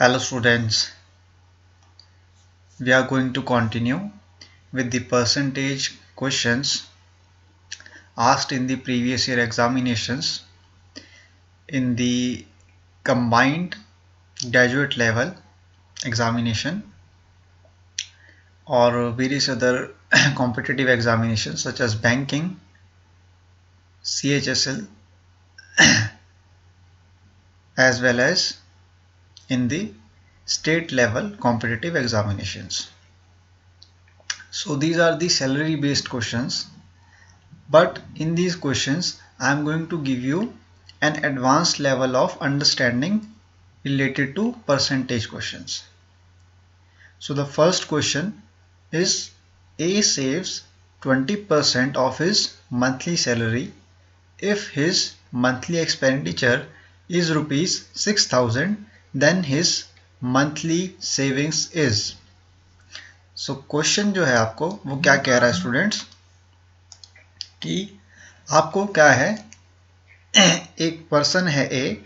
Hello students, we are going to continue with the percentage questions asked in the previous year examinations in the combined graduate level examination or various other competitive examinations such as banking, CHSL as well as in the state level competitive examinations. So these are the salary based questions. But in these questions, I am going to give you an advanced level of understanding related to percentage questions. So the first question is A saves 20% of his monthly salary if his monthly expenditure is rupees 6,000, then his monthly savings is. So question जो है आपको वो क्या कह रहा है students कि आपको क्या है एक पर्सन है ए,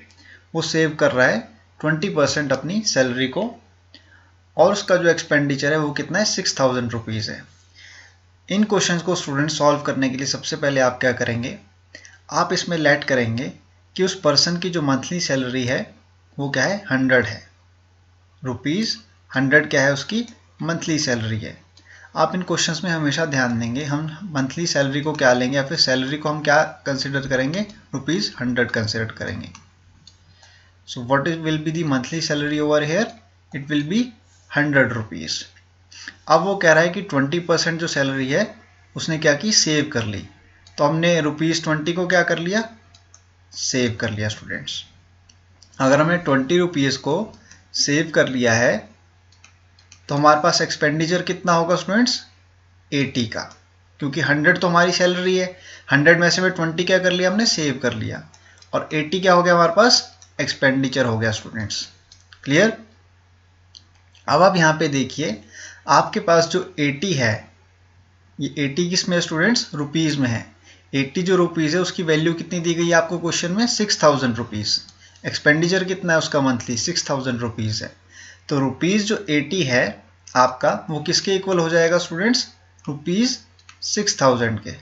वो सेव कर रहा है 20% अपनी सैलरी को और उसका जो एक्सपेंडिचर है वो कितना है 6,000 रुपीज़ है। इन क्वेश्चंस को स्टूडेंट सॉल्व करने के लिए सबसे पहले आप क्या करेंगे, आप इसमें लेट करेंगे कि उस पर्सन की जो मंथली सैलरी है वो क्या है 100 है, रुपीज़ 100 क्या है उसकी मंथली सैलरी है। आप इन क्वेश्चंस में हमेशा ध्यान देंगे, हम मंथली सैलरी को क्या लेंगे या फिर सैलरी को हम क्या कंसिडर करेंगे, रुपीज़ 100 कंसिडर करेंगे। So what will be the monthly salary over here, it will be 100 rupees. अब वो कह रहा है कि 20% जो सैलरी है उसने क्या की, सेव कर ली। तो हमने रुपीज़ 20 को क्या कर लिया, सेव कर लिया स्टूडेंट्स। अगर हमने 20 रुपीज़ को सेव कर लिया है तो हमारे पास एक्सपेंडिचर कितना होगा स्टूडेंट्स, 80 का, क्योंकि 100 तो हमारी सैलरी है, 100 में से में 20 क्या कर लिया हमने, सेव कर लिया, और 80 क्या हो गया हमारे पास, एक्सपेंडिचर हो गया स्टूडेंट्स। क्लियर। अब आप यहाँ पे देखिए आपके पास जो 80 है, ये 80 किस में स्टूडेंट्स, रुपीज़ में है। 80 जो रुपीज़ है उसकी वैल्यू कितनी दी गई है आपको क्वेश्चन में, 6,000 रुपीज़। एक्सपेंडिचर कितना है उसका मंथली, 6,000 रुपीज़ है। तो रुपीज़ जो 80 है आपका वो किसके इक्वल हो जाएगा स्टूडेंट्स, रुपीज़ 6,000 के।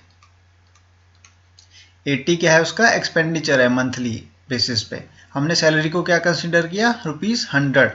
80 क्या है उसका एक्सपेंडिचर है मंथली बेसिस पे। हमने सैलरी को क्या कंसिडर किया, रुपीज़ 100,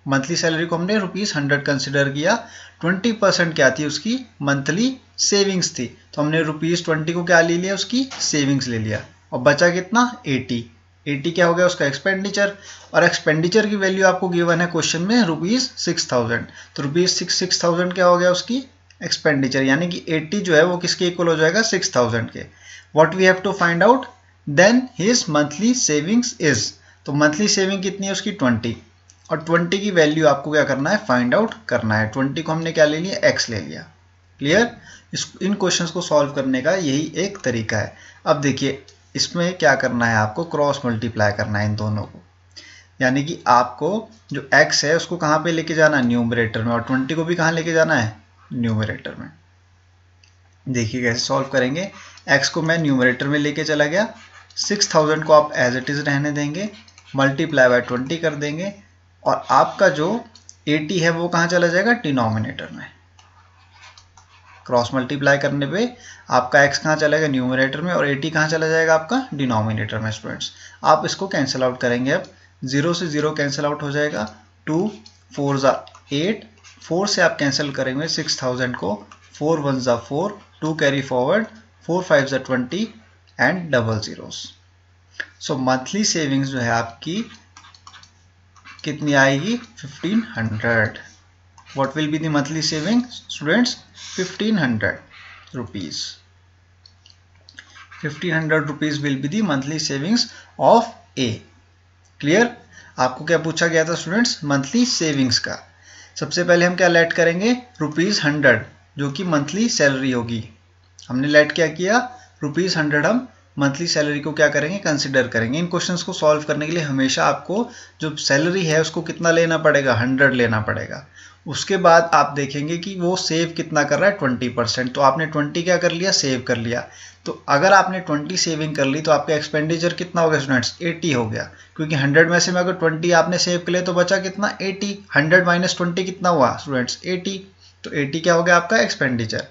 मंथली सैलरी को हमने रुपीज़ 100 कंसिडर किया। 20% क्या थी उसकी, मंथली सेविंग्स थी, तो हमने रुपीज़ 20 को क्या ले लिया, उसकी सेविंग्स ले लिया, और बचा कितना 80 क्या हो गया उसका एक्सपेंडिचर, और एक्सपेंडिचर की वैल्यू आपको गिवन है क्वेश्चन में रुपीज़ 6,000, तो रुपीज़ 6,000 क्या हो गया उसकी एक्सपेंडिचर, यानी कि 80 जो है वो किसके इक्वल हो जाएगा, 6,000 के। What we have to find out, then his monthly savings is, तो मंथली सेविंग कितनी है उसकी 20, और 20 की वैल्यू आपको क्या करना है, फाइंड आउट करना है। 20 को हमने क्या ले लिया, एक्स ले लिया। क्लियर। इन क्वेश्चंस को सॉल्व करने का यही एक तरीका है। अब देखिए इसमें क्या करना है, आपको क्रॉस मल्टीप्लाई करना है इन दोनों को, यानी कि आपको जो x है उसको कहाँ पे लेके जाना है, न्यूमरेटर में, और 20 को भी कहाँ लेके जाना है, न्यूमरेटर में। देखिए कैसे सॉल्व करेंगे, x को मैं न्यूमरेटर में लेके चला गया, 6,000 को आप एज इट इज रहने देंगे, मल्टीप्लाई बाय 20 कर देंगे, और आपका जो 80 है वो कहाँ चला जाएगा, डिनोमिनेटर में। क्रॉस मल्टीप्लाई करने पे आपका x कहाँ चलेगा, न्यूमरेटर में, और 80 कहाँ चला जाएगा आपका डिनोमिनेटर में। स्टूडेंट्स आप इसको कैंसिल आउट करेंगे, अब 0 से 0 कैंसिल आउट हो जाएगा, 2 4 ज़ा 8, 4 से आप कैंसिल करेंगे 6,000 को, 4 1 ज़ा 4, 2 कैरी फॉरवर्ड, 4 5 ज़ा 20 and double zeros. So monthly savings जो है आपकी कितनी आएगी, 1500। What will be the monthly saving students, 1500 rupees. 1500 rupees will be the monthly savings of A. Clear? आपको क्या पूछा गया था स्टूडेंट्स, मंथली सेविंग्स का। सबसे पहले हम क्या लेट करेंगे, रुपीज़ 100 जो कि मंथली सैलरी होगी। हमने लेट क्या किया, रुपीज़ 100 हम मंथली सैलरी को क्या करेंगे, कंसिडर करेंगे। इन क्वेश्चंस को सॉल्व करने के लिए हमेशा आपको जो सैलरी है उसको कितना लेना पड़ेगा, 100 लेना पड़ेगा। उसके बाद आप देखेंगे कि वो सेव कितना कर रहा है, 20%। तो आपने 20 क्या कर लिया, सेव कर लिया। तो अगर आपने 20 सेविंग कर ली तो आपका एक्सपेंडिचर कितना हो गया स्टूडेंट्स, 80 हो गया, क्योंकि 100 में से में अगर 20 आपने सेव कर लिया तो बचा कितना, 80। 100 माइनस 20 कितना हुआ स्टूडेंट्स, 80। तो 80 क्या हो गया आपका एक्सपेंडिचर।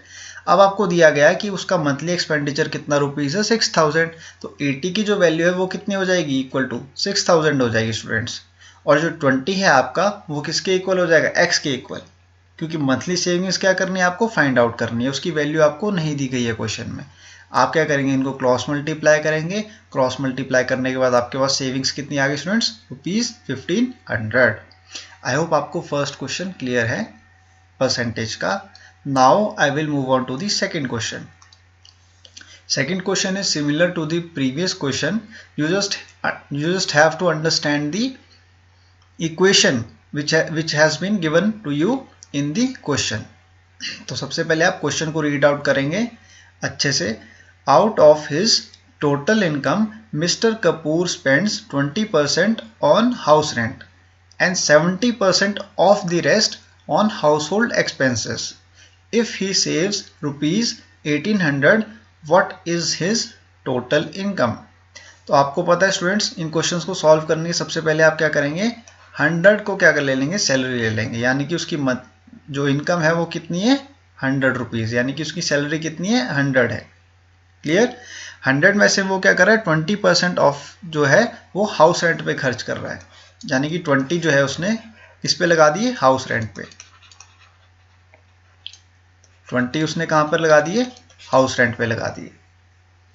अब आपको दिया गया है कि उसका मंथली एक्सपेंडिचर कितना रुपीज़ है, 6000। तो 80 की जो वैल्यू है वो कितनी हो जाएगी, इक्वल टू 6000 हो जाएगी स्टूडेंट्स। और जो 20 है आपका वो किसके इक्वल हो जाएगा, एक्स के इक्वल, क्योंकि मंथली सेविंग्स क्या करनी है आपको, फाइंड आउट करनी है, उसकी वैल्यू आपको नहीं दी गई है क्वेश्चन में। आप क्या करेंगे, इनको क्रॉस मल्टीप्लाई करेंगे, क्रॉस मल्टीप्लाई करने के बाद आपके पास सेविंग्स कितनी आ गई स्टूडेंट्स, ₹1500। आई होप आपको फर्स्ट क्वेश्चन क्लियर है परसेंटेज का। Now I will move on to the second question. Second question is similar to the previous question. You just have to understand the equation which has been given to you in the question. तो सबसे पहले आप question को read out करेंगे अच्छे से। Out of his total income mister Kapoor spends 20% on house rent and 70% of the rest on household expenses. If he saves ₹1800, what is his total income? तो आपको पता है स्टूडेंट्स, इन क्वेश्चंस को सॉल्व करने के सबसे पहले आप क्या करेंगे, 100 को क्या कर ले लेंगे, सैलरी ले लेंगे, यानी कि उसकी जो इनकम है वो कितनी है, ₹100, यानी कि उसकी सैलरी कितनी है, 100 है। क्लियर। 100 में से वो क्या कर रहा है, 20% ऑफ जो है वो हाउस रेंट पे खर्च कर रहा है, यानी कि 20 जो है उसने इस पे लगा दिए, हाउस रेंट पे। 20 उसने कहाँ पर लगा दिए, हाउस रेंट पे लगा दिए।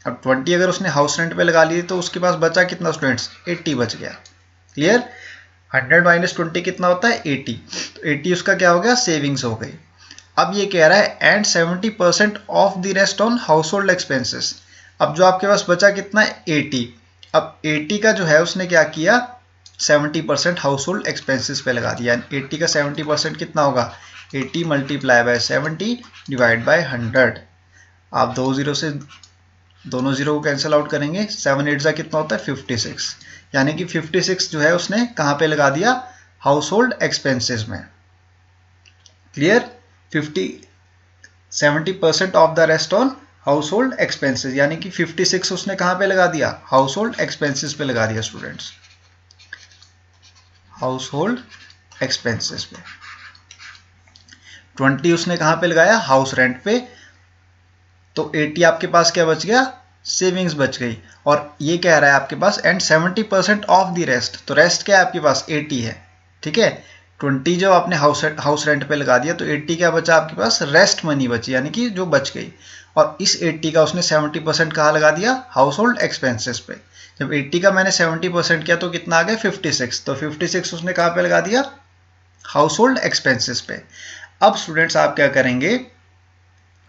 अब 20 अगर उसने हाउस रेंट पे लगा लिए तो उसके पास बचा कितना स्टूडेंट्स, 80 बच गया। क्लियर। 100 माइनस 20 कितना होता है, 80। तो 80 उसका क्या हो गया, सेविंग्स हो गई। अब ये कह रहा है and 70% of the rest on house hold expenses. अब जो आपके पास बचा कितना है, 80। अब 80 का जो है उसने क्या किया, 70% हाउस होल्ड एक्सपेंसेस पे लगा दिया। 80 का 70% कितना होगा, 80 मल्टीप्लाई बाय 70 डिवाइड बाय 100। आप दोनों जीरो को कैंसिल आउट करेंगे, 7 8 कितना होता है, 56। यानी कि 56 जो है उसने कहाँ पे लगा दिया, हाउस होल्ड एक्सपेंसेस में। Clear. 70% of the rest on house hold expenses, यानी कि 56 उसने कहाँ पे लगा दिया, हाउस होल्ड एक्सपेंसेस पे लगा दिया स्टूडेंट्स, हाउस होल्ड एक्सपेंसेस पे। 20 उसने कहाँ पे लगाया, हाउस रेंट पे। तो 80 आपके पास क्या बच गया, सेविंग्स बच गई। और ये कह रहा है आपके पास एंड 70% ऑफ द रेस्ट, तो रेस्ट क्या है आपके पास, 80 है। ठीक है। 20 जब आपने हाउस रेंट पे लगा दिया तो 80 क्या बचा आपके पास, रेस्ट मनी बची, यानी कि जो बच गई। और इस 80 का उसने 70% कहाँ लगा दिया, हाउस होल्ड एक्सपेंसेस पे। जब 80 का मैंने 70% किया तो कितना आ गया, 56। तो 56 उसने कहाँ पे लगा दिया, हाउस होल्ड एक्सपेंसेस पे। अब स्टूडेंट्स आप क्या करेंगे,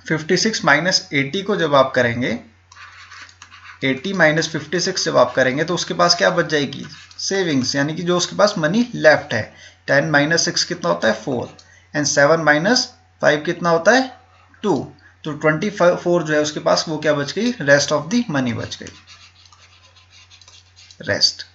56 माइनस 80 को जब आप करेंगे, 80 माइनस 56 जब आप करेंगे तो उसके पास क्या बच जाएगी, सेविंग्स, यानी कि जो उसके पास मनी लेफ्ट है। 10 माइनस 6 कितना होता है, 4। एंड 7 माइनस 5 कितना होता है, 2। तो 24 जो है उसके पास वो क्या बच गई, रेस्ट ऑफ दी मनी बच गई, रेस्ट।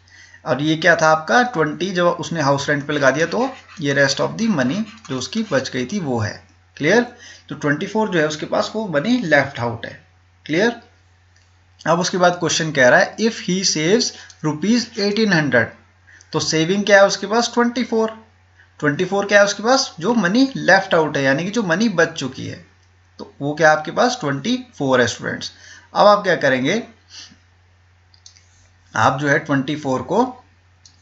और ये क्या था आपका, 20 जब उसने हाउस रेंट पे लगा दिया तो ये रेस्ट ऑफ दी मनी जो उसकी बच गई थी वो है। क्लियर। तो 24 जो है उसके पास वो मनी लेफ्ट आउट है। क्लियर। अब उसके बाद क्वेश्चन कह रहा है इफ ही सेव्स ₹1800, तो सेविंग क्या है उसके पास, 24 क्या है उसके पास, जो मनी लेफ्ट आउट है, यानी कि जो मनी बच चुकी है, तो वो क्या आपके पास 24 है स्टूडेंट्स। अब आप क्या करेंगे, आप जो है 24 को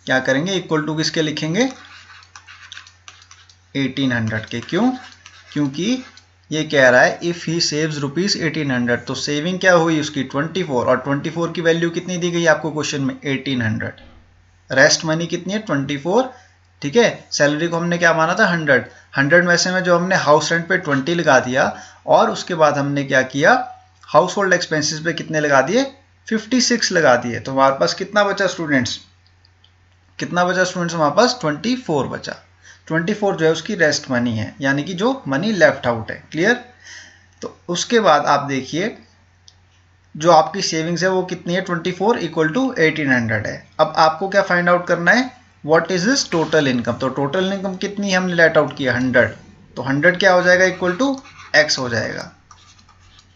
क्या करेंगे, इक्वल टू किसके लिखेंगे, 1800 के। क्यों, क्योंकि ये कह रहा है इफ ही सेव्स ₹1800, तो सेविंग क्या हुई उसकी 24, और 24 की वैल्यू कितनी दी गई आपको क्वेश्चन में, 1800। रेस्ट मनी कितनी है, 24। ठीक है। सैलरी को हमने क्या माना था, 100 में से में जो हमने हाउस रेंट पे 20 लगा दिया, और उसके बाद हमने क्या किया, हाउस होल्ड एक्सपेंसिस पे कितने लगा दिए, 56 लगा दिए। तो हमारे पास कितना बचा स्टूडेंट्स, हमारे पास 24 बचा। 24 जो है उसकी रेस्ट मनी है, यानी कि जो मनी लेफ्ट आउट है। क्लियर। तो उसके बाद आप देखिए जो आपकी सेविंग्स है वो कितनी है, 24 इक्वल टू 1800 है। अब आपको क्या फाइंड आउट करना है, what is this total income. तो टोटल इनकम कितनी हमने लेट आउट किया, 100। तो 100 क्या हो जाएगा, इक्वल टू एक्स हो जाएगा।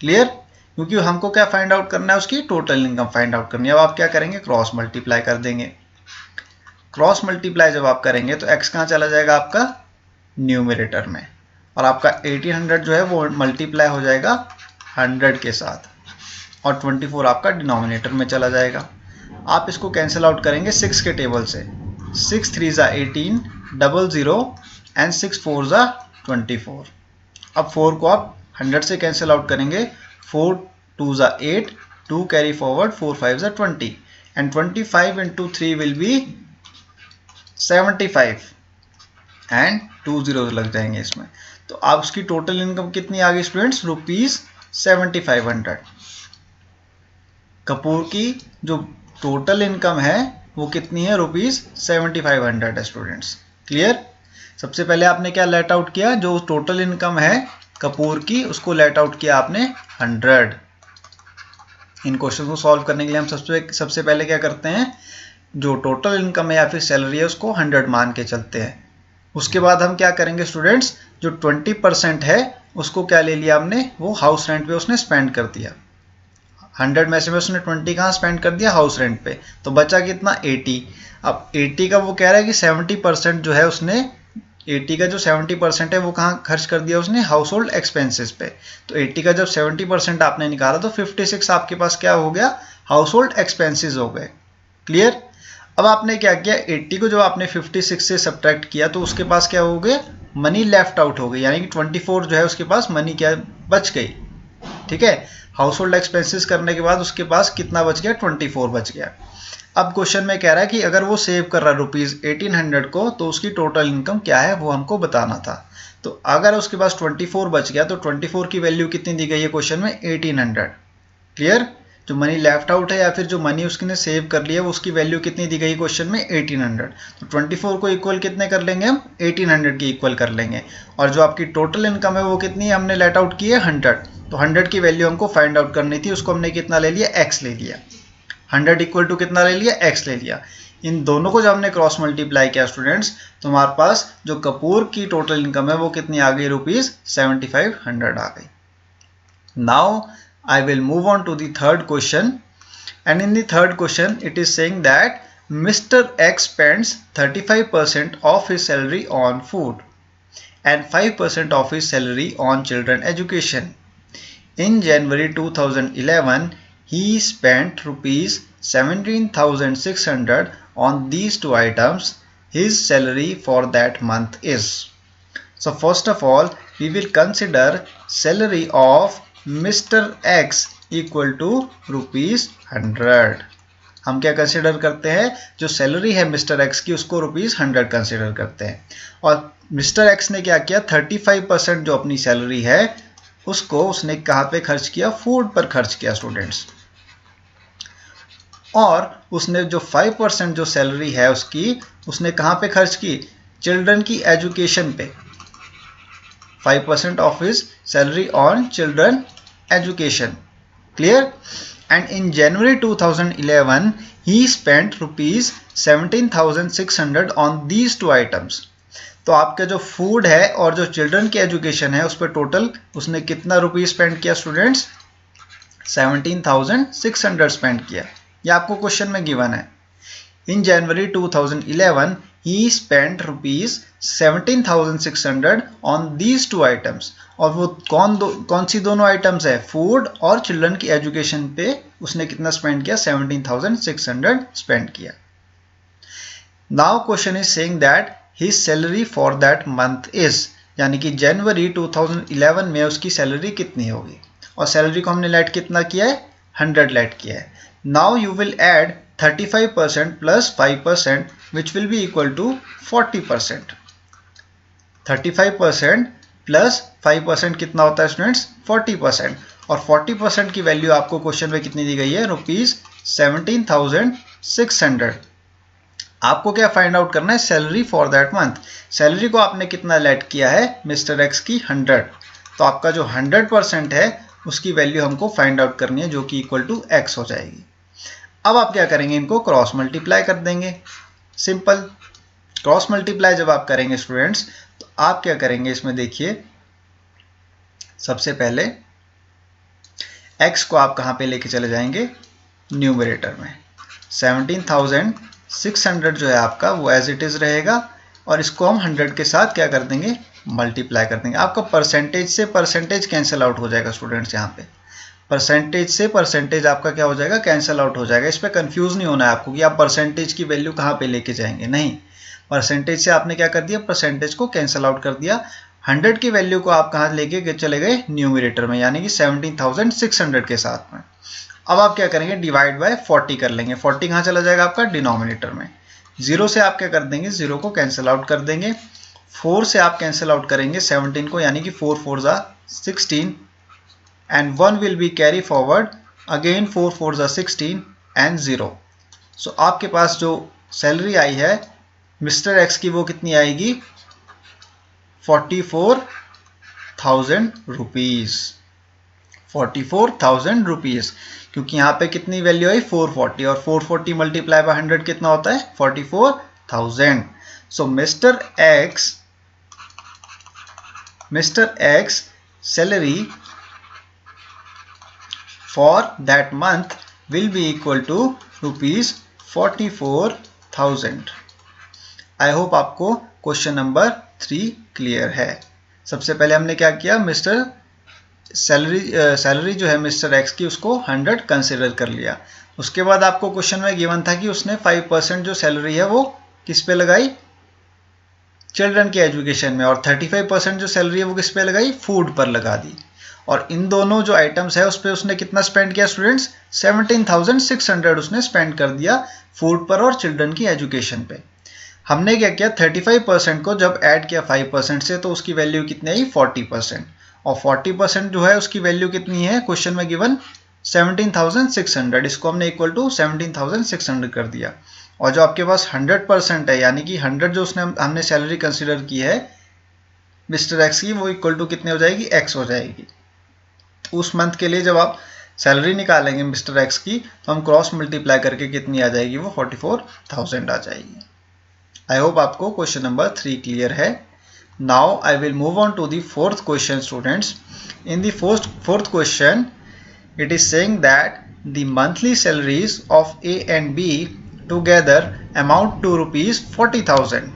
क्लियर। क्योंकि हमको क्या फाइंड आउट करना है, उसकी टोटल इनकम फाइंड आउट करनी है। अब आप क्या करेंगे, क्रॉस मल्टीप्लाई कर देंगे। क्रॉस मल्टीप्लाई जब आप करेंगे तो x कहाँ चला जाएगा, आपका न्यूमरेटर में, और आपका 1800 जो है वो मल्टीप्लाई हो जाएगा 100 के साथ, और 24 आपका डिनोमिनेटर में चला जाएगा। आप इसको कैंसिल आउट करेंगे 6 के टेबल से। 6 3 ज़ा 18, 00 एंड 6 4 ज़ा 24। अब 4 को आप 100 से कैंसिल आउट करेंगे। 4 2 ज़ा 8, 2 कैरी फॉरवर्ड, 4 5 ज़ा 20 and 25 into 3 will be 75 and 2 zero लग जाएंगे इसमें। तो आप उसकी टोटल इनकम कितनी आ गई स्टूडेंट्स, ₹7500। कपूर की जो टोटल इनकम है वो कितनी है, ₹7500 है स्टूडेंट्स। क्लियर। सबसे पहले आपने क्या लेट आउट किया, जो टोटल इनकम है कपूर की उसको लेट आउट किया आपने 100। इन क्वेश्चन को सॉल्व करने के लिए हम सबसे पहले क्या करते हैं, जो टोटल इनकम है या फिर सैलरी है उसको 100 मान के चलते हैं। उसके बाद हम क्या करेंगे स्टूडेंट्स, जो 20% है उसको क्या ले लिया हमने, वो हाउस रेंट पे उसने स्पेंड कर दिया। 100 में से उसने 20 कहाँ स्पेंड कर दिया, हाउस रेंट पे, तो बचा कितना 80। अब 80 का वो कह रहा है कि 70% जो है उसने, 80 का जो 70% है वो कहाँ खर्च कर दिया उसने, हाउस होल्ड एक्सपेंसिस पे। तो 80 का जब 70% आपने निकाला तो 56 आपके पास क्या हो गया, हाउस होल्ड एक्सपेंसिस हो गए। क्लियर। अब आपने क्या किया, 80 को जब आपने 56 से सब्ट्रैक्ट किया तो उसके पास क्या हो गया, मनी लेफ्ट आउट हो गई, यानी कि 24 जो है उसके पास मनी क्या बच गई। ठीक है, हाउस होल्ड एक्सपेंसेस करने के बाद उसके पास कितना बच गया, 24 बच गया। अब क्वेश्चन में कह रहा है कि अगर वो सेव कर रहा है ₹1800 को, तो उसकी टोटल इनकम क्या है वो हमको बताना था। तो अगर उसके पास 24 बच गया तो 24 की वैल्यू कितनी दी गई है क्वेश्चन में, 1800। क्लियर। जो मनी लेफ्ट आउट है या फिर जो मनी उसने सेव कर लिया उसकी वैल्यू कितनी दी गई क्वेश्चन में, 1800। तो 24 को इक्वल कितने कर लेंगे हम, 1800 के इक्वल कर लेंगे। और जो आपकी टोटल इनकम है वो कितनी है, हमने लेट आउट की है 100। तो 100 की वैल्यू हमको फाइंड आउट करनी थी, उसको हमने कितना ले लिया, x ले लिया। 100 इक्वल टू कितना ले लिया, x ले लिया। इन दोनों को जब हमने क्रॉस मल्टीप्लाई किया स्टूडेंट्स, तो हमारे पास जो कपूर की टोटल इनकम है वो कितनी आ गई, ₹7500 आ गई। Now I will move on to the third question, and in the third question it is saying that Mr. X spends 35% of his salary on food and 5% of his salary on children education. In January 2011 he spent ₹17,600 on these two items. His salary for that month is. So first of all we will consider salary of Mr. X equal to ₹100। हम क्या consider करते हैं, जो salary है mister x की उसको ₹100 consider करते हैं। और मिस्टर एक्स ने क्या किया, 35% जो अपनी सैलरी है उसको उसने कहाँ पे खर्च किया, फूड पर खर्च किया स्टूडेंट्स। और उसने जो 5% जो सैलरी है उसकी, उसने कहाँ पे खर्च की, चिल्ड्रन की एजुकेशन पे। 5% of his salary on children education. Clear? And in January 2011 he spent ₹17,600 on these two items. तो आपका जो फूड है और जो चिल्ड्रन की एजुकेशन है उस पर टोटल उसने कितना रुपीज स्पेंड किया स्टूडेंट्स, 17,600 स्पेंड किया। ये आपको क्वेश्चन में गिवन है। In January 2011 he spent ₹17,600 on these two items. और वो कौन सी दोनों आइटम्स है, फूड और चिल्ड्रन की एजुकेशन पे उसने कितना स्पेंड किया, 17,600 स्पेंड किया। Now question is saying that his salary for that month is, यानी कि जनवरी 2011 में उसकी सैलरी कितनी होगी। और सैलरी को हमने लेट कितना किया है, 100 लेट किया है। Now you will add 35% plus 5% which will be equal to 40%. 35% plus 5% कितना होता है स्टूडेंट्स, 40%। और 40% की वैल्यू आपको क्वेश्चन में कितनी दी गई है, ₹17,600। आपको क्या फाइंड आउट करना है, salary for that month. Salary को आपने कितना लेट किया है, मिस्टर एक्स की 100। तो आपका जो 100% है उसकी वैल्यू हमको फाइंड आउट करनी है, जो कि इक्वल टू x हो जाएगी। अब आप क्या करेंगे, इनको क्रॉस मल्टीप्लाई कर देंगे। सिंपल क्रॉस मल्टीप्लाई जब आप करेंगे स्टूडेंट्स, तो आप क्या करेंगे, इसमें देखिए सबसे पहले x को आप कहाँ पे लेके चले जाएंगे, न्यूमरेटर में। 17,600 जो है आपका वो एज इट इज रहेगा और इसको हम 100 के साथ क्या कर देंगे, मल्टीप्लाई कर देंगे। आपका परसेंटेज से परसेंटेज कैंसिल आउट हो जाएगा स्टूडेंट्स, यहाँ पे परसेंटेज से परसेंटेज आपका क्या हो जाएगा, कैंसिल आउट हो जाएगा। इस पर कंफ्यूज नहीं होना है आपको कि आप परसेंटेज की वैल्यू कहाँ पे लेके जाएंगे, नहीं, परसेंटेज से आपने क्या कर दिया, परसेंटेज को कैंसिल आउट कर दिया। 100 की वैल्यू को आप कहाँ लेके चले गए, न्यूमरेटर में, यानी कि 17,600 के साथ में। अब आप क्या करेंगे, डिवाइड बाय 40 कर लेंगे। 40 कहाँ चला जाएगा आपका, डिनोमिनेटर में। 0 से आप क्या कर देंगे, 0 को कैंसिल आउट कर देंगे। 4 से आप कैंसिल आउट करेंगे 17 को, यानी कि 4 4 जा 16 and 1 will be carry forward, again 4 4 जा 16 and 0। सो आपके पास जो सैलरी आई है मिस्टर एक्स की वो कितनी आएगी, 44,000 रुपीज़। 44,000 रुपीज़, क्योंकि यहाँ पे कितनी वैल्यू आई, 440, और 440 मल्टीप्लाई बाय 100 कितना होता है, 44,000। So mister X salary for that month will be equal to rupees 44,000। I hope आपको क्वेश्चन नंबर 3 क्लियर है। सबसे पहले हमने क्या किया, मिस्टर सैलरी जो है मिस्टर एक्स की उसको 100 कंसिडर कर लिया। उसके बाद आपको क्वेश्चन में गिवन था कि उसने 5% जो सैलरी है वो किस पे लगाई, चिल्ड्रन के एजुकेशन में, और 35% जो सैलरी है वो किस पे लगाई, फूड पर लगा दी। और इन दोनों जो आइटम्स है उस पर उसने कितना स्पेंड किया स्टूडेंट्स, 17,600 उसने स्पेंड कर दिया फूड पर और चिल्ड्रन की एजुकेशन पे। हमने क्या किया, 35% को जब ऐड किया 5% से तो उसकी वैल्यू कितनी आई, 40%। और 40% जो है उसकी वैल्यू कितनी है, क्वेश्चन में गिवन 17,600, इसको हमने इक्वल टू 17,600 कर दिया। और जो आपके पास 100% है, यानी कि 100 जो हमने सैलरी कंसिडर की है मिस्टर एक्स की, वो इक्वल टू कितने हो जाएगी, एक्स हो जाएगी। उस मंथ के लिए जब आप सैलरी निकालेंगे मिस्टर एक्स की तो हम क्रॉस मल्टीप्लाई करके कितनी आ जाएगी, वो 44,000 आ जाएगी। आई होप आपको क्वेश्चन नंबर 3 क्लियर है। Now I will move on to the fourth question students. In the fourth question it is saying that the monthly salaries of A and B together amount to ₹40,000।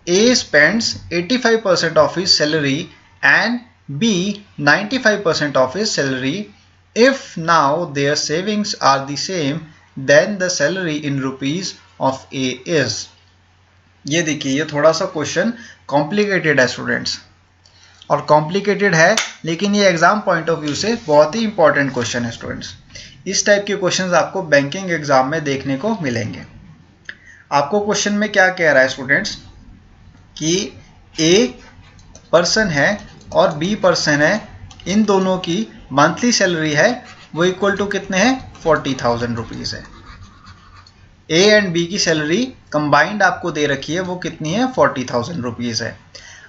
A spends 85% of his salary and B 95% of his salary. If now their savings are the same, then the salary in rupees of A is। ये देखिए, ये थोड़ा सा question complicated है students, और complicated है लेकिन ये एग्जाम पॉइंट ऑफ व्यू से बहुत ही इंपॉर्टेंट क्वेश्चन है स्टूडेंट्स। इस टाइप के क्वेश्चंस आपको बैंकिंग एग्जाम में देखने को मिलेंगे। आपको क्वेश्चन में क्या कह रहा है स्टूडेंट्स कि ए पर्सन है और बी पर्सन है, इन दोनों की मंथली सैलरी है वो इक्वल टू कितने हैं, 40,000 रुपीज़ है। ए एंड बी की सैलरी कंबाइंड आपको दे रखी है, वो कितनी है, 40,000 रुपीज़ है।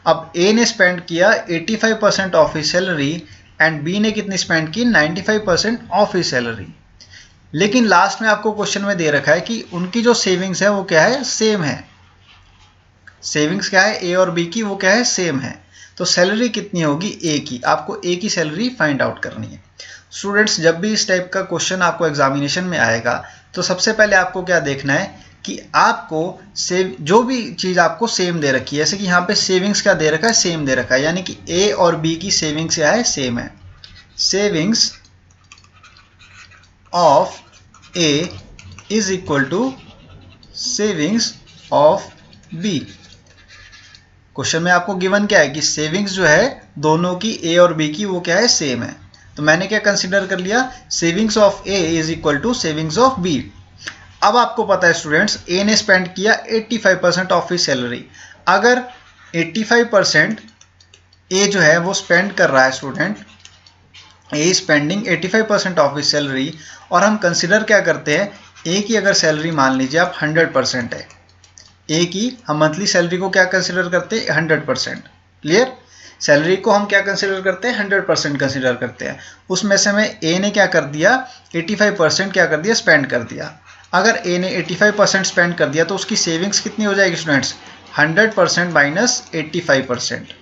अब ए ने स्पेंड किया 85% of his salary and B ने कितनी स्पेंड की, 95% ऑफ हिज सैलरी। लेकिन लास्ट में आपको क्वेश्चन में दे रखा है कि उनकी जो सेविंग्स है वो क्या है, सेम है। सेविंग्स क्या है, ए और बी की, वो क्या है, सेम है। तो सैलरी कितनी होगी, ए की। आपको ए की सैलरी फाइंड आउट करनी है। स्टूडेंट्स जब भी इस टाइप का क्वेश्चन आपको एग्जामिनेशन में आएगा तो सबसे पहले आपको क्या देखना है कि आपको जो भी चीज़ आपको सेम दे रखी है, जैसे कि यहाँ पे सेविंग्स क्या दे रखा है, सेम दे रखा है, यानी कि ए और बी की सेविंग्स क्या है, सेम है। Savings of A is equal to savings of B. Question में आपको गिवन क्या है कि सेविंग्स जो है दोनों की, ए और बी की, वो क्या है, सेम है। तो मैंने क्या कंसीडर कर लिया, savings of A is equal to savings of B. अब आपको पता है स्टूडेंट्स, ए ने स्पेंड किया 85% ऑफ हिज सैलरी। अगर 85% ए जो है वो स्पेंड कर रहा है student, A spending 85% of his salary, और हम कंसिडर क्या करते हैं, ए की अगर सैलरी मान लीजिए आप 100% है, ए की हम मंथली सैलरी को क्या कंसिडर करते हैं, 100%। क्लियर, सैलरी को हम क्या कंसिडर करते हैं, 100% कंसिडर करते हैं। उसमें से में ए ने क्या कर दिया, 85% क्या कर दिया, स्पेंड कर दिया। अगर ए ने 85% स्पेंड कर दिया तो उसकी सेविंग्स कितनी हो जाएगी स्टूडेंट्स, 100% माइनस 85%।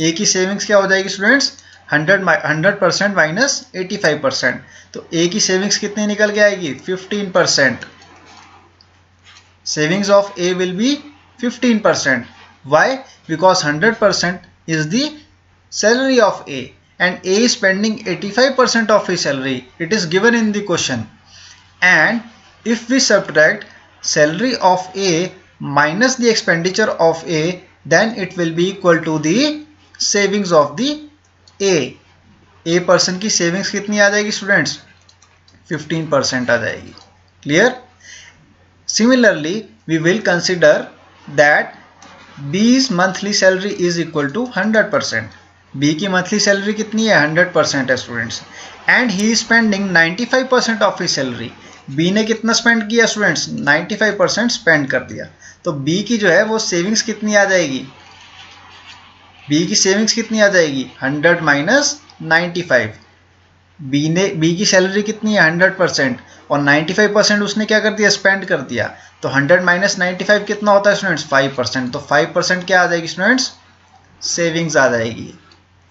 ए की सेविंग्स क्या हो जाएगी स्टूडेंट्स, 100% माइनस 85%, तो ए की सेविंग्स कितनी निकल के आएगी 15%. Savings of A will be 15%. Why? Because 100% is the salary of A and A is spending 85% of his salary. It is given in the question. And if we subtract salary of A minus the expenditure of A, then it will be equal to the savings of the A. A person की savings कितनी आ जाएगी students? 15% आ जाएगी. Clear? Similarly, we will consider that B's monthly salary is equal to 100%. B की monthly salary कितनी है 100% है students, and he is spending 95% of his salary. B ने कितना spend किया students? 95% spend कर दिया. तो B की जो है वो savings कितनी आ जाएगी? B की savings कितनी आ जाएगी 100 minus 95. बी की सैलरी कितनी है 100% और 95% उसने क्या कर दिया स्पेंड कर दिया, तो 100 माइनस 95 कितना होता है स्टूडेंट्स 5%. तो 5% क्या आ जाएगी स्टूडेंट्स सेविंग्स आ जाएगी.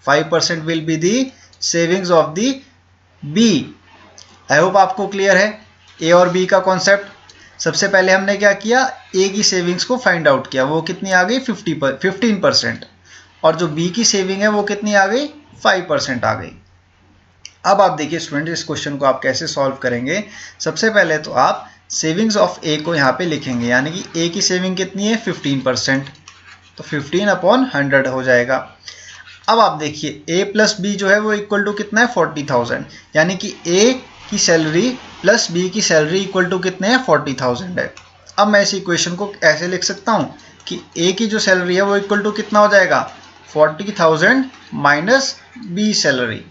5% will be the savings of the B. I hope आपको क्लियर है ए और बी का कॉन्सेप्ट. सबसे पहले हमने क्या किया ए की सेविंग्स को फाइंड आउट किया, वो कितनी आ गई 15%, और जो बी की सेविंग है वो कितनी आ गई 5% आ गई. अब आप देखिए स्टूडेंट इस क्वेश्चन को आप कैसे सॉल्व करेंगे. सबसे पहले तो आप सेविंग्स ऑफ ए को यहाँ पे लिखेंगे, यानी कि ए की सेविंग कितनी है 15%, तो 15/100 हो जाएगा. अब आप देखिए ए प्लस बी जो है वो इक्वल टू कितना है 40,000, यानी कि ए की सैलरी प्लस बी की सैलरी इक्वल टू कितने हैं 40,000 है. अब मैं इस इक्वेशन को ऐसे लिख सकता हूँ कि ए की जो सैलरी है वो इक्वल टू कितना हो जाएगा 40,000 माइनस बी सैलरी.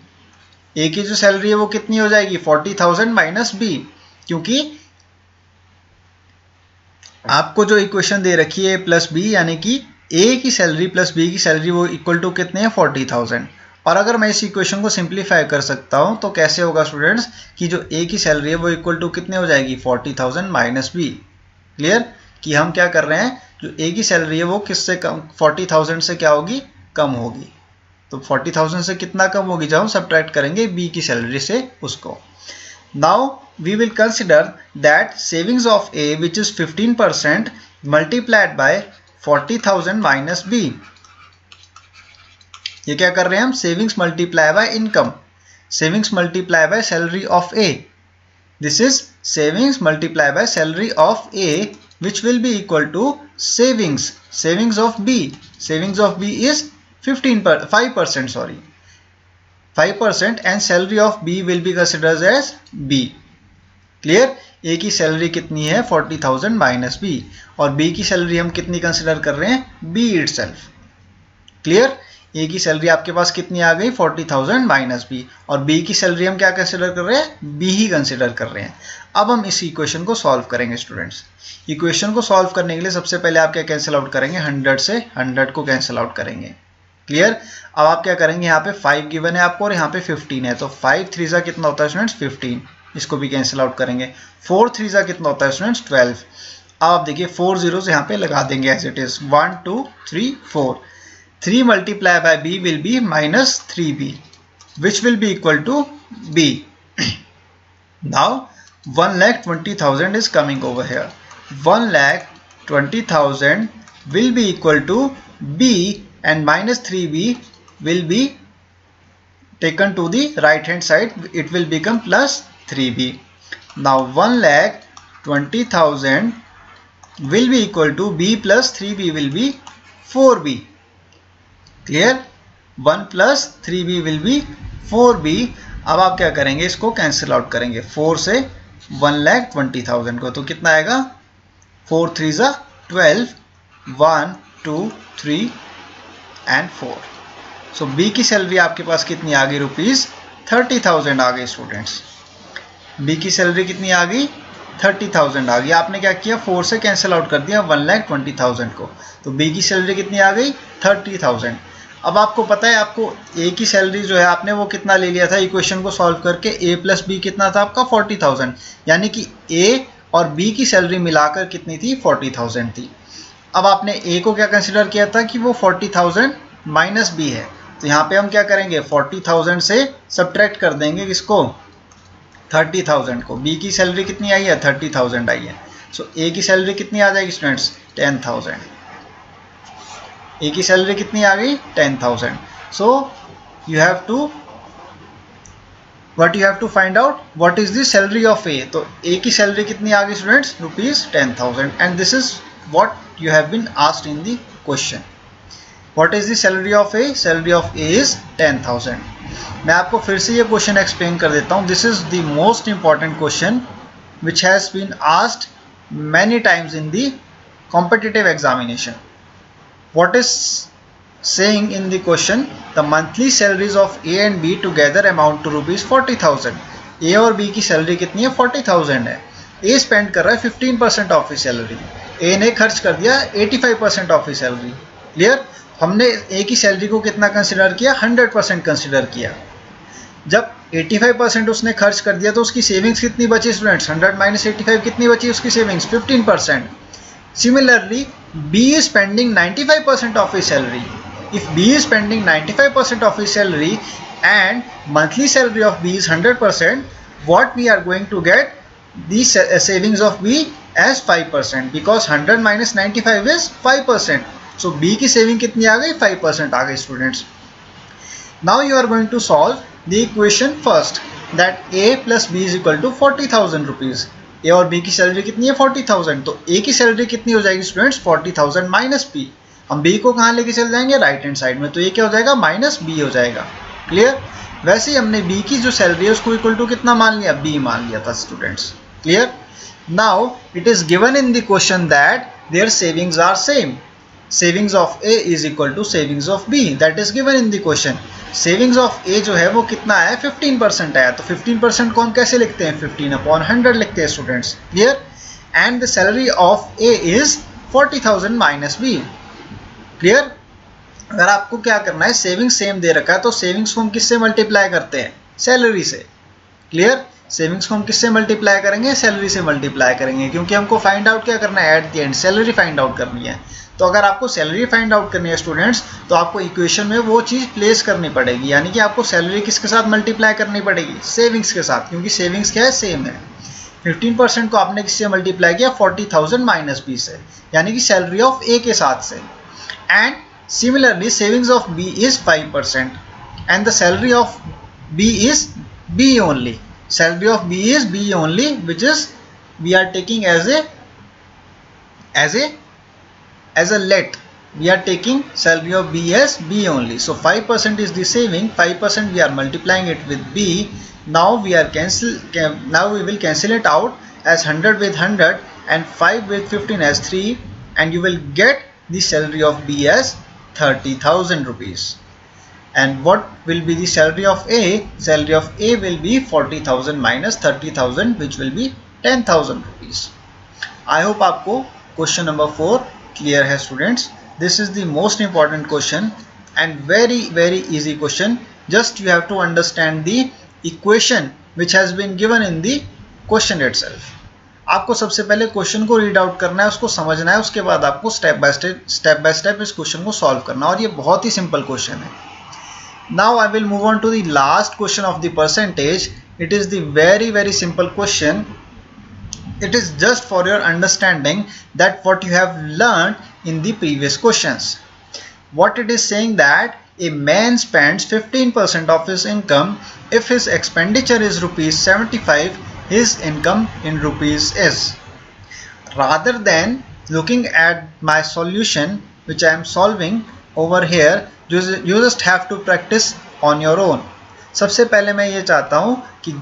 ए की जो सैलरी है वो कितनी हो जाएगी 40,000 माइनस बी, क्योंकि आपको जो इक्वेशन दे रखी है ए प्लस बी, यानी कि ए की सैलरी प्लस बी की सैलरी वो इक्वल टू कितने हैं 40,000. और अगर मैं इस इक्वेशन को सिंप्लीफाई कर सकता हूं तो कैसे होगा स्टूडेंट्स कि जो ए की सैलरी है वो इक्वल टू कितने हो जाएगी 40,000 माइनस बी. क्लियर कि हम क्या कर रहे हैं, जो ए की सैलरी है वो किससे कम 40,000 से क्या होगी कम होगी. तो 40,000 से कितना कम होगी जब हम सब्ट्रैक्ट करेंगे बी की सैलरी से उसको. Now we will consider that savings of A which is 15% multiplied by 40,000 minus B. ये क्या कर रहे हैं हम savings multiply by income, savings multiply by salary of A. This is savings multiply by salary of A which will be equal to savings of B. Savings of B is 5%, sorry 5%, and salary of B will be considered as B. Clear? A की salary कितनी है 40,000 minus B, और B की salary हम कितनी consider कर रहे हैं B itself. क्लियर? ए की सैलरी आपके पास कितनी आ गई 40,000 माइनस बी, और बी की सैलरी हम क्या कंसिडर कर रहे हैं बी ही कंसिडर कर रहे हैं. अब हम इस इक्वेशन को सॉल्व करेंगे स्टूडेंट्स. इक्वेशन को सॉल्व करने के लिए सबसे पहले आप क्या कैंसिल आउट करेंगे 100 से 100 को कैंसिल आउट करेंगे. क्लियर? अब आप क्या करेंगे यहाँ पे 5 गिवन है आपको और यहाँ पे 15 है, तो 5 3 कितना होता है स्टूडेंट्स 15, इसको भी कैंसिल आउट करेंगे. 4 3 कितना होता है स्टूडेंट्स 12. अब आप देखिए 4 zeros यहाँ पे लगा देंगे as it is 1 2 3 4. 3 multiplied by b will be minus 3b, which will be equal to b. Now 1,20,000 is coming over here. 1,20,000 will be equal to b, and minus 3b will be taken to the right hand side. It will become plus 3b. Now 1,20,000 will be equal to b plus 3b will be 4b. Clear? 1 plus 3b will be 4b. अब आप क्या करेंगे इसको cancel out करेंगे 4 से 1,20,000 को, तो कितना आएगा 4 3 12, 1 2 3 एंड 4. सो बी की सैलरी आपके पास कितनी आ गई रुपीज 30,000 आ गई स्टूडेंट्स. बी की सैलरी कितनी आ गई 30,000 आ गई. आपने क्या किया 4 से कैंसिल आउट कर दिया 1,20,000 को, तो बी की सैलरी कितनी आ गई 30,000. अब आपको पता है आपको ए की सैलरी जो है आपने वो कितना ले लिया था इक्वेशन को सॉल्व करके, ए प्लस बी कितना था आपका 40,000, यानी कि ए और बी की सैलरी मिलाकर कितनी थी 40,000 थी. अब आपने ए को क्या कंसिडर किया था कि वो 40,000 माइनस बी है, तो तो यहाँ पे हम क्या करेंगे 40,000 से सब्ट्रैक्ट कर देंगे किसको 30,000 को। बी की सैलरी कितनी आई है 30,000 आई है। सो ए की सैलरी कितनी आ जाएगी स्टूडेंट्स 10,000। ए की सैलरी कितनी आ गई 10,000। So you have to what you have to find out what is the salary of A। तो A की सैलरी कितनी आ गई students ₹10,000 and this is what you have been asked in the question। what is the salary of A? salary of A is 10,000। मैं आपको फिर से ये क्वेश्चन एक्सप्लेन कर देता हूँ। This is the most important question which has been asked many times in the competitive examination। what is saying in the question the monthly salaries of A and B together amount to ₹40,000। A और B की salary कितनी है 40,000 है। A spend कर रहा है 15% of he salary, A ने खर्च कर दिया 85% ऑफ ही सैलरी। क्लियर। हमने A की सैलरी को कितना कंसिडर किया 100% कंसिडर किया। जब 85% उसने खर्च कर दिया तो उसकी सेविंग्स कितनी बची स्टूडेंट्स 100 - 85 कितनी बची उसकी savings 15%। Similarly B is spending 95% of his salary। If B is spending 95% of his salary and monthly salary of B is 100%, what we are going to get the savings of B as 5% because 100 - 95 is 5%। So B की saving कितनी आ गई 5% आ गई students. Now you are going to solve the equation first that A plus B is equal to 40,000 rupees। ए और B की salary कितनी है 40,000। तो ए की सैलरी कितनी हो जाएगी स्टूडेंट्स 40,000 माइनस बी। हम बी को कहाँ लेके चल जाएंगे राइट हैंड साइड में, तो ये क्या हो जाएगा माइनस बी हो जाएगा। क्लियर। वैसे ही हमने बी की जो सैलरी है उसको इक्वल टू कितना मान लिया बी मान लिया था students. Clear. Now it is given in the question that their savings are same. Savings of A is equal to savings of B, that is given in the question. Savings of A जो है वो कितना है 15% आया। तो 15% को हम कैसे लिखते हैं 15/100 लिखते हैं students. Clear. And the salary of A is 40,000 minus B. Clear. अगर आपको क्या करना है सेविंग्स सेम दे रखा है तो सेविंग्स को हम किससे मल्टीप्लाई करते हैं सैलरी से। क्लियर। सेविंग्स को हम किससे मल्टीप्लाई करेंगे सैलरी से मल्टीप्लाई करेंगे, क्योंकि हमको फाइंड आउट क्या करना है at the end salary find out करनी है। तो अगर आपको सैलरी फाइंड आउट करनी है स्टूडेंट्स तो आपको इक्वेशन में वो चीज़ प्लेस करनी पड़ेगी, यानी कि आपको सैलरी किसके साथ मल्टीप्लाई करनी पड़ेगी सेविंग्स के साथ, क्योंकि सेविंग्स क्या है सेम है। 15% को आपने किससे मल्टीप्लाई किया 40,000 माइनस बी से, यानी कि सैलरी ऑफ ए के साथ से। And similarly savings of B is 5% and the salary of B is B only. Salary of B is B only, which is we are taking as a let. We are taking salary of B as B only. So 5% is the saving. 5% we are multiplying it with B. Now we will cancel it out as 100 with 100 and 5 with 15 as 3, and you will get the salary of B as 30,000 rupees. And what will be the salary of A? Salary of A will be 40,000 minus 30,000, which will be 10,000 rupees। I hope आपको question number 4 clear है students. This is the most important question and very easy question। Just you have to understand the equation which has been given in the question itself। आपको सबसे पहले question को read out करना है, उसको समझना है, उसके बाद आपको स्टेप बाय स्टेप इस क्वेश्चन को सॉल्व करना, और ये बहुत ही सिंपल क्वेश्चन है। Now I will move on to the last question of the percentage। It is the very simple question। It is just for your understanding that what you have learned in the previous questions। What it is saying that a man spends 15% of his income if his expenditure is ₹75, his income in rupees is। Rather than looking at my solution which I am solving over here, you just have to practice on your own। सबसे पहले मैं ये चाहता हूँ कि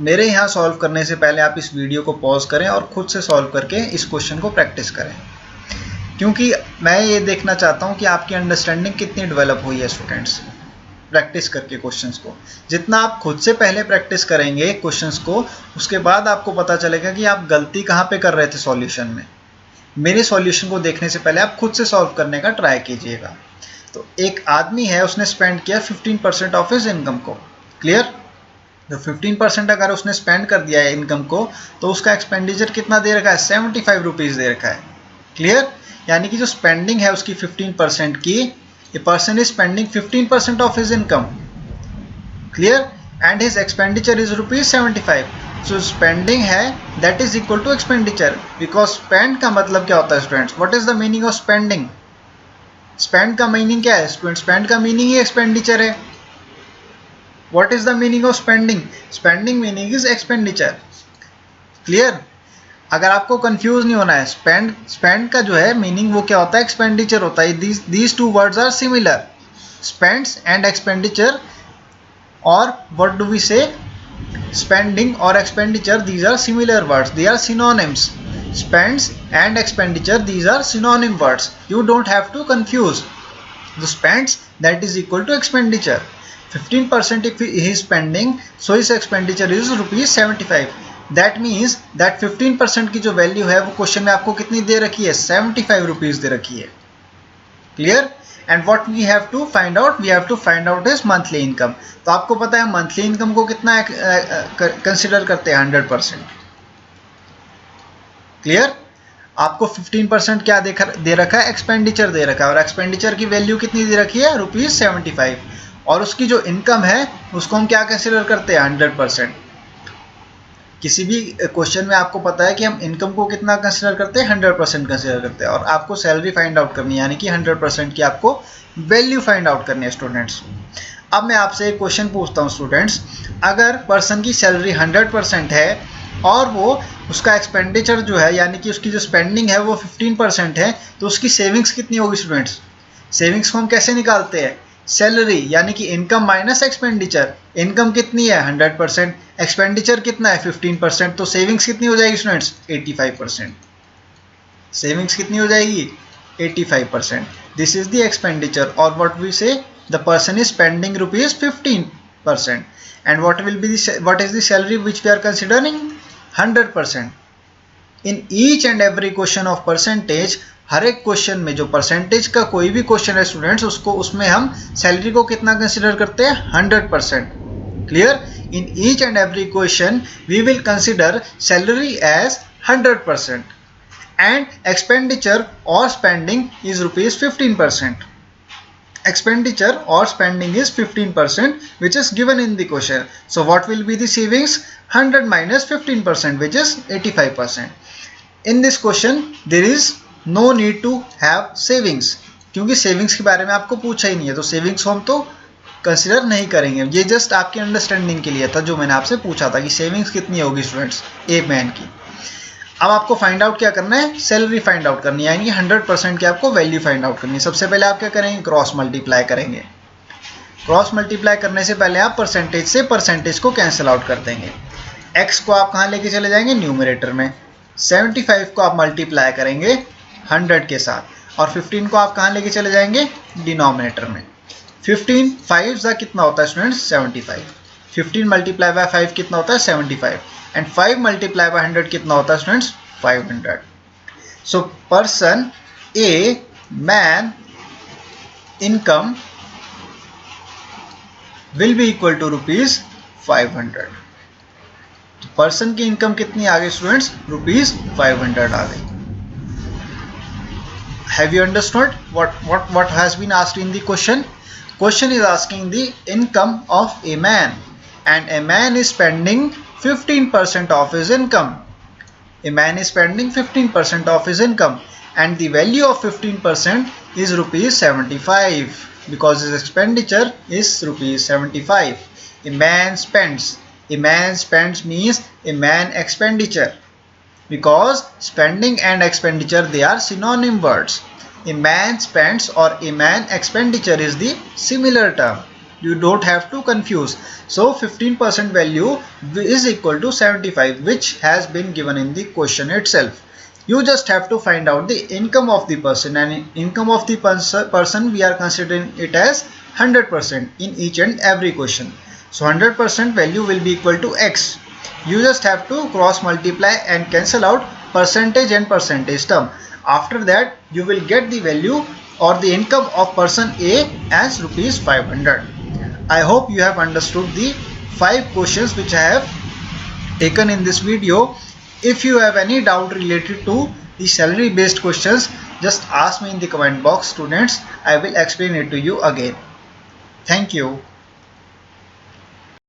मेरे यहाँ solve करने से पहले आप इस वीडियो को पॉज करें और खुद से सॉल्व करके इस क्वेश्चन को प्रैक्टिस करें, क्योंकि मैं ये देखना चाहता हूँ कि आपकी अंडरस्टैंडिंग कितनी डेवलप हुई है स्टूडेंट्स प्रैक्टिस करके क्वेश्चंस को। जितना आप खुद से पहले प्रैक्टिस करेंगे क्वेश्चंस को, उसके बाद आपको पता चलेगा कि आप गलती कहाँ पे कर रहे थे सॉल्यूशन में। मेरे सॉल्यूशन को देखने से पहले आप खुद से सॉल्व करने का ट्राई कीजिएगा। तो एक आदमी है, उसने स्पेंड किया 15% ऑफ हिज इनकम को। क्लियर। तो 15% अगर उसने स्पेंड कर दिया है इनकम को, तो उसका एक्सपेंडिचर कितना दे रखा है 75 रुपीज़ दे रखा है। क्लियर। यानी कि जो स्पेंडिंग है उसकी 15% की A person is spending 15% of his income, clear, and his expenditure is rupees 75. So spending है that is equal to expenditure, because spend का मतलब क्या होता है students? What is the meaning of spending? Spend का मीनिंग क्या है student? Spend का मीनिंग ही एक्सपेंडिचर है. What is the meaning of spending? Spending meaning is expenditure. Clear? अगर आपको कंफ्यूज नहीं होना है, स्पेंड का जो है मीनिंग वो क्या होता है? एक्सपेंडिचर होता है. These two words are similar, spends and expenditure, और what do we say? Spending और expenditure, these are similar words, they are synonyms. Spends and expenditure, these are synonym words. You don't have to confuse. The spends that is equal to expenditure. 15% if he is spending, so his expenditure is rupees 75. That means that 15% की जो value है वो question में आपको कितनी दे रखी है? 75 rupees दे रखी है. Clear? And what we have to find out? We have to find out his monthly income. तो आपको पता है मंथली इनकम को कितना कंसिडर करते हैं? 100%. क्लियर? आपको 15% क्या दे रखा है? एक्सपेंडिचर दे रखा है, और एक्सपेंडिचर की वैल्यू कितनी दे रखी है? रुपीज 75. और उसकी जो इनकम है उसको हम क्या कंसिडर करते हैं? 100%. किसी भी क्वेश्चन में आपको पता है कि हम इनकम को कितना कंसिडर करते हैं? 100% कंसिडर करते हैं. और आपको सैलरी फाइंड आउट करनी है, यानी कि 100% की आपको वैल्यू फाइंड आउट करनी है स्टूडेंट्स. अब मैं आपसे एक क्वेश्चन पूछता हूँ स्टूडेंट्स, अगर पर्सन की सैलरी 100% है और वो उसका एक्सपेंडिचर जो है, यानी कि उसकी जो स्पेंडिंग है वो 15% है, तो उसकी सेविंग्स कितनी होगी स्टूडेंट्स? सेविंग्स को हम कैसे निकालते हैं? सैलरी यानी कि इनकम माइनस एक्सपेंडिचर. इनकम कितनी है? 100%. एक्सपेंडिचर कितना है? 15%. तो सेविंग्स कितनी हो जाएगी स्टूडेंट्स? 85%. सेविंग्स कितनी हो जाएगी? 85%. दिस इज द एक्सपेंडिचर, और व्हाट वी से? The person is spending rupees 15%. and what is the salary which we are considering? 100%. in each and every question of percentage, हर एक क्वेश्चन में जो परसेंटेज का कोई भी क्वेश्चन है स्टूडेंट्स, उसमें हम सैलरी को कितना कंसिडर करते हैं? 100%. Clear? In each and every question we will consider salary as 100%, and expenditure और spending is rupees 15%. Expenditure or spending is 15%, which is given in the question. So what will be the savings? 100 minus 15%, which is 85%. In this question there is no need to have savings, क्योंकि savings के बारे में आपको पूछा ही नहीं है, तो savings हम तो कंसिडर नहीं करेंगे. ये जस्ट आपकी अंडरस्टैंडिंग के लिए था जो मैंने आपसे पूछा था कि सेविंग्स कितनी होगी स्टूडेंट्स ए मैन की. अब आपको फाइंड आउट क्या करना है? सैलरी फाइंड आउट करनी है, यानी कि 100% की आपको वैल्यू फाइंड आउट करनी है. सबसे पहले आप क्या करेंगे? क्रॉस मल्टीप्लाई करेंगे. क्रॉस मल्टीप्लाई करने से पहले आप परसेंटेज से परसेंटेज को कैंसिल आउट कर देंगे. एक्स को आप कहाँ लेके चले जाएंगे? न्यूमरेटर में. 75 को आप मल्टीप्लाई करेंगे 100 के साथ, और 15 को आप कहाँ लेके चले जाएंगे? डिनोमिनेटर में. 15 5 का कितना होता है स्टूडेंट्स? 75. 15 मल्टीप्लाई बाय 5 कितना होता है? 75. एंड 5 मल्टीप्लाई बाय 100 कितना होता है students? 500. So person A man income will be equal to rupees 500. तो पर्सन की इनकम कितनी आ गई स्टूडेंट्स? रुपीज 500 आ गई. Have you understood what has been asked in the question? Question is asking the income of a man, and a man is spending 15% of his income. A man is spending 15% of his income, and the value of 15% is rupees 75, because his expenditure is rupees 75. A man spends. A man spends means a man expenditure, because spending and expenditure, they are synonym words. A man spends or a man expenditure is the similar term. You don't have to confuse. So 15% value is equal to 75, which has been given in the question itself. You just have to find out the income of the person, and income of the person we are considering it as 100% in each and every question. So 100% value will be equal to x. You just have to cross multiply and cancel out percentage and percentage term. After that you will get the value or the income of person A as rupees 500. I hope you have understood the 5 questions which I have taken in this video. If you have any doubt related to the salary based questions, Just ask me in the comment box, students. I will explain it to you again. Thank you.